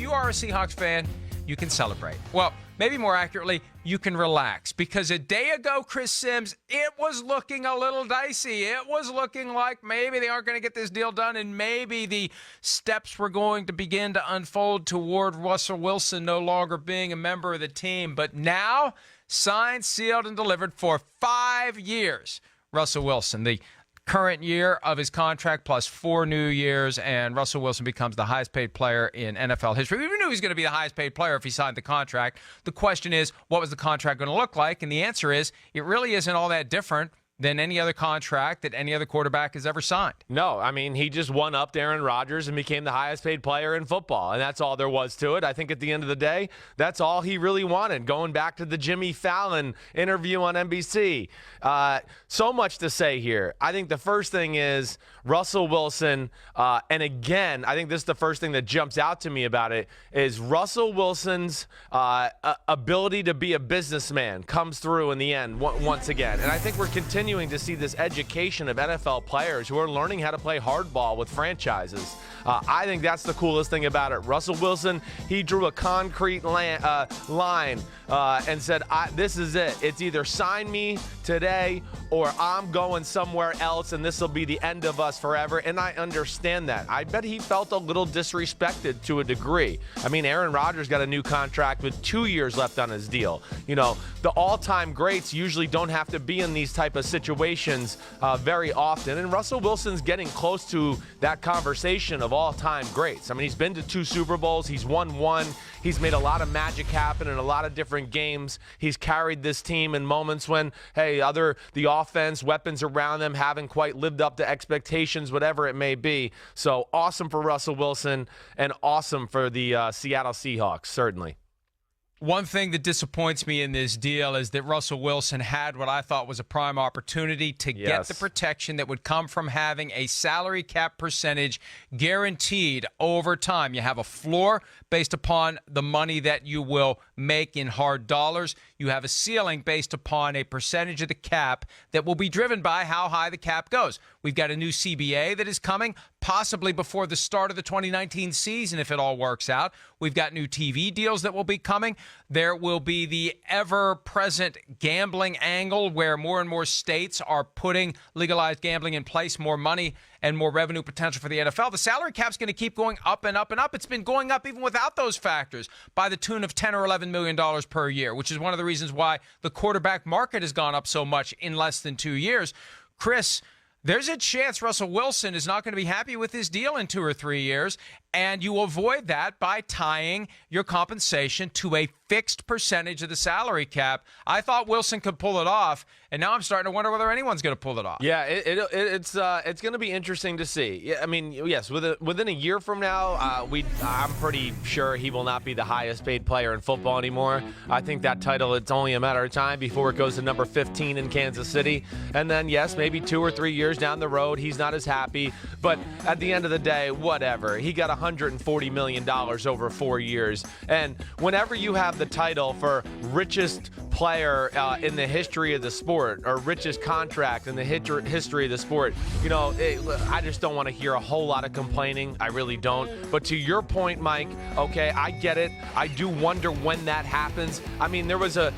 you are a Seahawks fan, you can celebrate. Well, maybe more accurately, you can relax. Because a day ago, Chris Sims, it was looking a little dicey. It was looking like maybe they aren't going to get this deal done, and maybe the steps were going to begin to unfold toward Russell Wilson no longer being a member of the team. But now, signed, sealed, and delivered for 5 years. Russell Wilson, the current year of his contract plus 4 new years, and Russell Wilson becomes the highest paid player in NFL history. We knew he was going to be the highest paid player if he signed the contract. The question is, what was the contract going to look like? And the answer is, it really isn't all that different than any other contract that any other quarterback has ever signed. No, I mean, he just won up Aaron Rodgers and became the highest paid player in football, and that's all there was to it. I think at the end of the day, that's all he really wanted. Going back to the Jimmy Fallon interview on NBC, so much to say here. I think the first thing is Russell Wilson, and again, I think this is the first thing that jumps out to me about it, is Russell Wilson's ability to be a businessman comes through in the end once again. And I think we're continuing to see this education of NFL players who are learning how to play hardball with franchises. I think that's the coolest thing about it. Russell Wilson, he drew a concrete line and said, this is it. It's either sign me today or I'm going somewhere else, and this will be the end of us forever. And I understand that. I bet he felt a little disrespected to a degree. I mean, Aaron Rodgers got a new contract with 2 years left on his deal. You know, the all-time greats usually don't have to be in these type of situations very often. And Russell Wilson's getting close to that conversation of all-time greats. I mean, he's been to 2 Super Bowls. He's won 1. He's made a lot of magic happen in a lot of different games. He's carried this team in moments when, hey, the offense, weapons around them haven't quite lived up to expectations, whatever it may be. So awesome for Russell Wilson and awesome for the Seattle Seahawks, certainly. One thing that disappoints me in this deal is that Russell Wilson had what I thought was a prime opportunity to get the protection that would come from having a salary cap percentage guaranteed over time. You have a floor based upon the money that you will make in hard dollars. You have a ceiling based upon a percentage of the cap that will be driven by how high the cap goes. We've got a new CBA that is coming, possibly before the start of the 2019 season if it all works out. We've got new TV deals that will be coming. There will be the ever-present gambling angle where more and more states are putting legalized gambling in place, more money and more revenue potential for the NFL. The salary cap's going to keep going up and up and up. It's been going up even without those factors by the tune of $10 or $11 million per year, which is one of the reasons why the quarterback market has gone up so much in less than 2 years. Chris, there's a chance Russell Wilson is not going to be happy with his deal in 2 or 3 years, and you avoid that by tying your compensation to a fixed percentage of the salary cap. I thought Wilson could pull it off, and now I'm starting to wonder whether anyone's going to pull it off. Yeah, it's going to be interesting to see. Yeah, I mean, yes, within a year from now, I'm pretty sure he will not be the highest paid player in football anymore. I think that title, it's only a matter of time before it goes to number 15 in Kansas City. And then, yes, maybe 2 or 3 years down the road, he's not as happy. But at the end of the day, whatever. He got $140 million over 4 years. And whenever you have the title for richest player in the history of the sport or richest contract in the history of the sport, you know, I just don't want to hear a whole lot of complaining. I really don't. But to your point, Mike, okay, I get it. I do wonder when that happens. I mean, there was a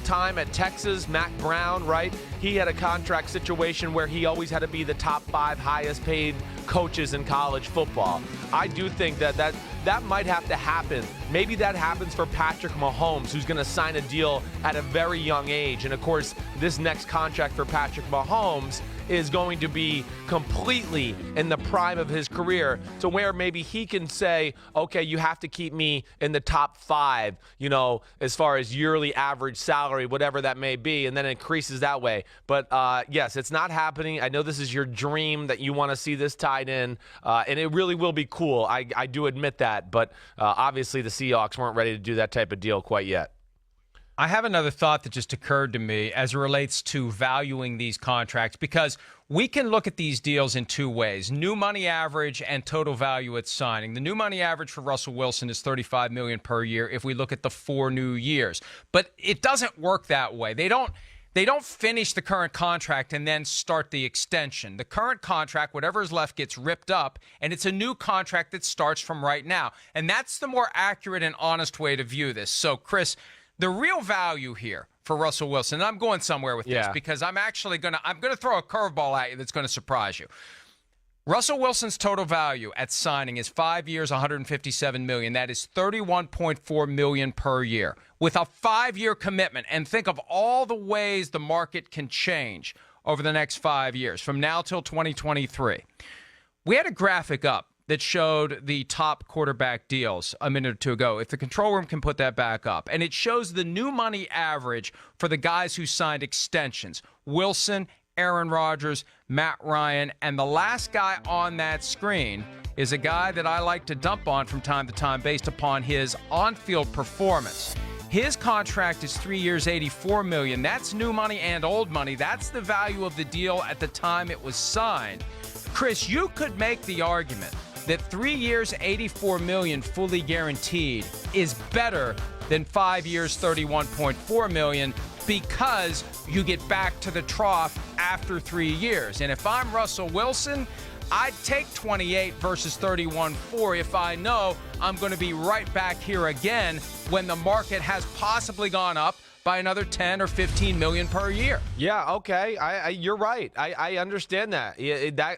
time at Texas, Mac Brown, right? He had a contract situation where he always had to be the top 5 highest paid coaches in college football. I do think that might have to happen. Maybe that happens for Patrick Mahomes, who's going to sign a deal at a very young age. And of course, this next contract for Patrick Mahomes is going to be completely in the prime of his career, to where maybe he can say, okay, you have to keep me in the top 5, you know, as far as yearly average salary, whatever that may be, and then it increases that way. But yes, it's not happening. I know this is your dream that you want to see this tied in, and it really will be cool. I do admit that, but obviously the Seahawks weren't ready to do that type of deal quite yet. I have another thought that just occurred to me as it relates to valuing these contracts, because we can look at these deals in 2 ways: new money average and total value at signing. The new money average for Russell Wilson is $35 million per year if we look at the 4 new years. But it doesn't work that way. They don't they don't finish the current contract and then start the extension. The current contract, whatever is left, gets ripped up, and it's a new contract that starts from right now. And that's the more accurate and honest way to view this. So, Chris, the real value here for Russell Wilson, and I'm going somewhere with this because I'm actually going to throw a curveball at you that's going to surprise you. Russell Wilson's total value at signing is 5 years, $157 million. That is $31.4 million per year with a 5-year commitment. And think of all the ways the market can change over the next 5 years, from now till 2023. We had a graphic up that showed the top quarterback deals a minute or two ago. If the control room can put that back up. And it shows the new money average for the guys who signed extensions. Wilson, Aaron Rodgers, Matt Ryan, and the last guy on that screen is a guy that I like to dump on from time to time based upon his on-field performance. His contract is 3 years, $84 million. That's new money and old money. That's the value of the deal at the time it was signed. Chris, you could make the argument that 3 years, $84 million fully guaranteed is better than 5 years, $31.4 million, because you get back to the trough after 3 years. And if I'm Russell Wilson, I'd take 28 versus 31.4 if I know I'm going to be right back here again when the market has possibly gone up by another 10 or 15 million per year. Yeah, okay. You're right. I understand that.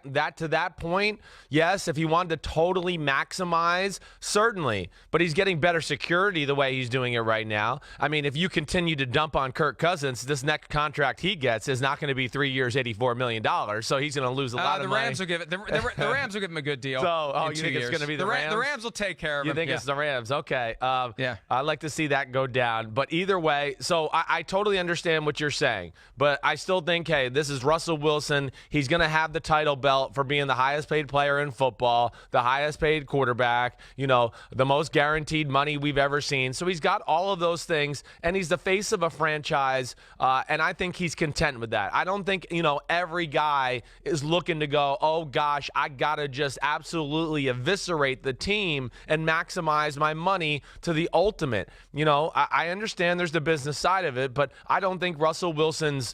That to that point, yes, if he wanted to totally maximize, certainly. But he's getting better security the way he's doing it right now. I mean, if you continue to dump on Kirk Cousins, this next contract he gets is not going to be 3 years, $84 million. So he's going to lose a lot of money. Rams will give it. The Rams will give him a good deal. So, you think it's going to be the Rams? The Rams will take care of him. You think it's the Rams? Okay. Yeah. I'd like to see that go down. But either way, so I totally understand what you're saying, but I still think, hey, this is Russell Wilson. He's going to have the title belt for being the highest paid player in football, the highest paid quarterback, the most guaranteed money we've ever seen. So he's got all of those things, and he's the face of a franchise, and I think he's content with that. I don't think, every guy is looking to go, oh, gosh, I got to just absolutely eviscerate the team and maximize my money to the ultimate. I understand there's the business side of it, but I don't think Russell Wilson's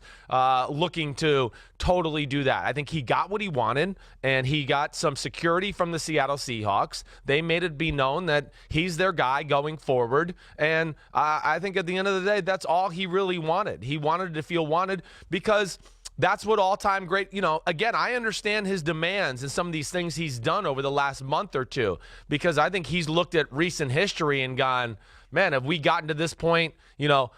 looking to totally do that. I think he got what he wanted, and he got some security from the Seattle Seahawks. They made it be known that he's their guy going forward, and I think at the end of the day, that's all he really wanted. He wanted to feel wanted because that's what all-time great, again, I understand his demands and some of these things he's done over the last month or two, because I think he's looked at recent history and gone, man, have we gotten to this point?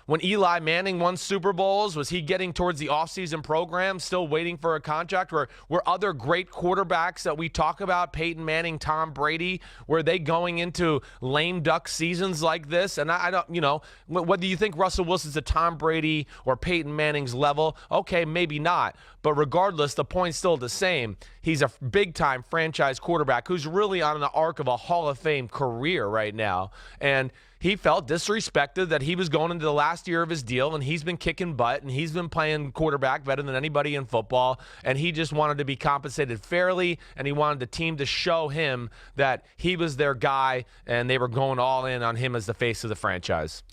When Eli Manning won Super Bowls, was he getting towards the offseason program, still waiting for a contract? Were other great quarterbacks that we talk about, Peyton Manning, Tom Brady, were they going into lame duck seasons like this? And I don't, whether you think Russell Wilson's a Tom Brady or Peyton Manning's level, okay, maybe not. But regardless, the point's still the same. He's a big-time franchise quarterback who's really on the arc of a Hall of Fame career right now. And he felt disrespected that he was going into the last year of his deal, and he's been kicking butt, and he's been playing quarterback better than anybody in football, and he just wanted to be compensated fairly, and he wanted the team to show him that he was their guy, and they were going all in on him as the face of the franchise.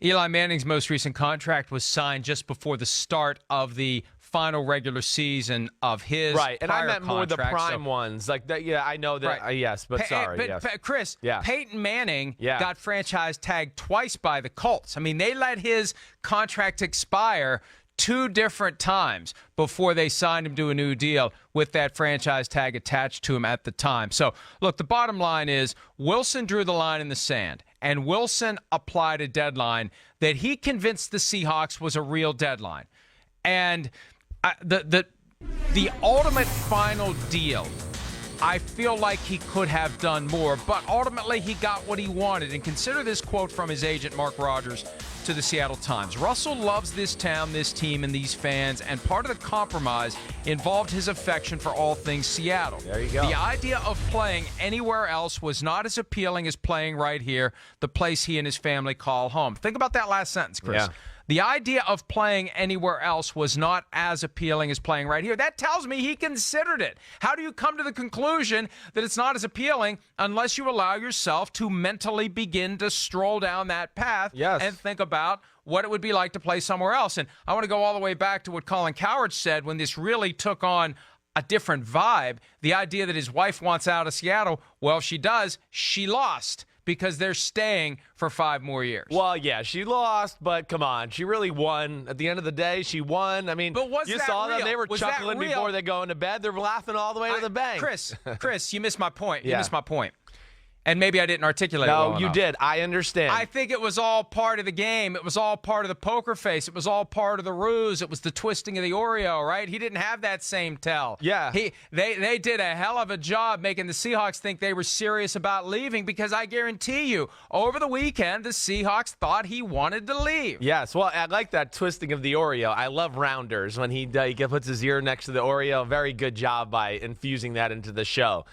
Eli Manning's most recent contract was signed just before the start of the final regular season of his right, and I meant more the contract, prime ones, like that. Yeah, I know that. Right. Yes, but sorry, yes. Chris, yeah. Peyton Manning got franchise tagged twice by the Colts. I mean, they let his contract expire 2 different times before they signed him to a new deal with that franchise tag attached to him at the time. So, look, the bottom line is Wilson drew the line in the sand, and Wilson applied a deadline that he convinced the Seahawks was a real deadline. And the ultimate final deal, I feel like he could have done more, but ultimately he got what he wanted. And consider this quote from his agent, Mark Rogers, to the Seattle Times. Russell loves this town, this team, and these fans, and part of the compromise involved his affection for all things Seattle. There you go. The idea of playing anywhere else was not as appealing as playing right here, the place he and his family call home. Think about that last sentence, Chris. Yeah. The idea of playing anywhere else was not as appealing as playing right here. That tells me he considered it. How do you come to the conclusion that it's not as appealing unless you allow yourself to mentally begin to stroll down that path and think about what it would be like to play somewhere else? And I want to go all the way back to what Colin Cowherd said when this really took on a different vibe. The idea that his wife wants out of Seattle, well, if she does, she lost, because they're staying for 5 more years. Well, yeah, she lost, but come on, she really won. At the end of the day, she won. I mean, but you saw them; they were chuckling before they go into bed. They're laughing all the way to the bank. Chris, you missed my point. You missed my point. And maybe I didn't articulate it well enough. No, you did. I understand. I think it was all part of the game. It was all part of the poker face. It was all part of the ruse. It was the twisting of the Oreo, right? He didn't have that same tell. Yeah. They did a hell of a job making the Seahawks think they were serious about leaving, because I guarantee you, over the weekend, the Seahawks thought he wanted to leave. Yes. Well, I like that twisting of the Oreo. I love Rounders when he puts his ear next to the Oreo. Very good job by infusing that into the show.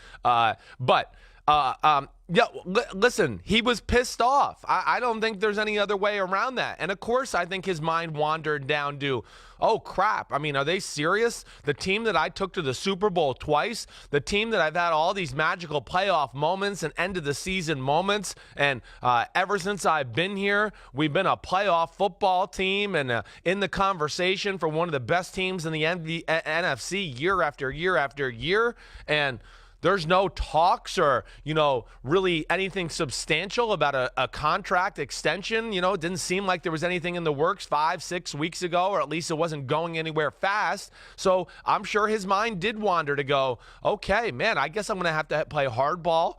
Listen, he was pissed off. I don't think there's any other way around that. And, of course, I think his mind wandered down to, oh, crap. I mean, are they serious? The team that I took to the Super Bowl twice, the team that I've had all these magical playoff moments and end-of-the-season moments, and ever since I've been here, we've been a playoff football team and in the conversation for one of the best teams in the NFC year after year after year. And there's no talks or, really anything substantial about a contract extension. It didn't seem like there was anything in the works 5-6 weeks ago, or at least it wasn't going anywhere fast. So I'm sure his mind did wander to go, okay, man, I guess I'm going to have to play hardball,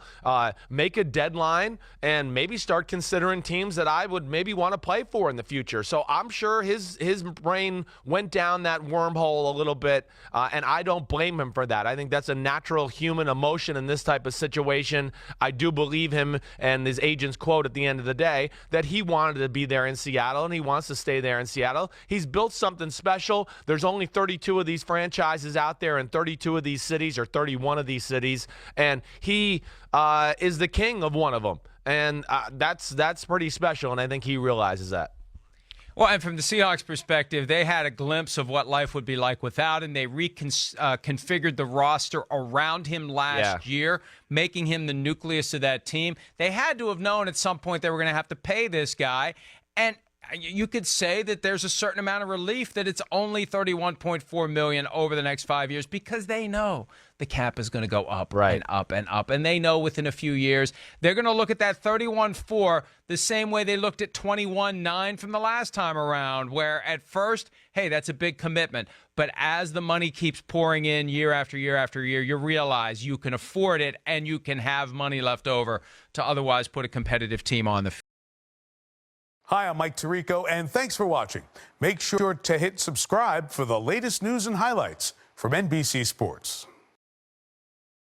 make a deadline, and maybe start considering teams that I would maybe want to play for in the future. So I'm sure his brain went down that wormhole a little bit, and I don't blame him for that. I think that's a natural human emotion in this type of situation. I do believe him and his agent's quote at the end of the day that he wanted to be there in Seattle and he wants to stay there in Seattle. He's built something special. There's only 32 of these franchises out there in 32 of these cities, or 31 of these cities, and he is the king of one of them. And that's pretty special, and I think he realizes that. Well, and from the Seahawks' perspective, they had a glimpse of what life would be like without him. They reconfigured the roster around him last year, making him the nucleus of that team. They had to have known at some point they were going to have to pay this guy. And you could say that there's a certain amount of relief that it's only $31.4 million over the next 5 years, because they know the cap is going to go up and up and up. And they know within a few years they're going to look at that 31.4 the same way they looked at 21.9 from the last time around, where at first, hey, that's a big commitment. But as the money keeps pouring in year after year after year, you realize you can afford it and you can have money left over to otherwise put a competitive team on the field. Hi, I'm Mike Tirico, and thanks for watching. Make sure to hit subscribe for the latest news and highlights from NBC Sports.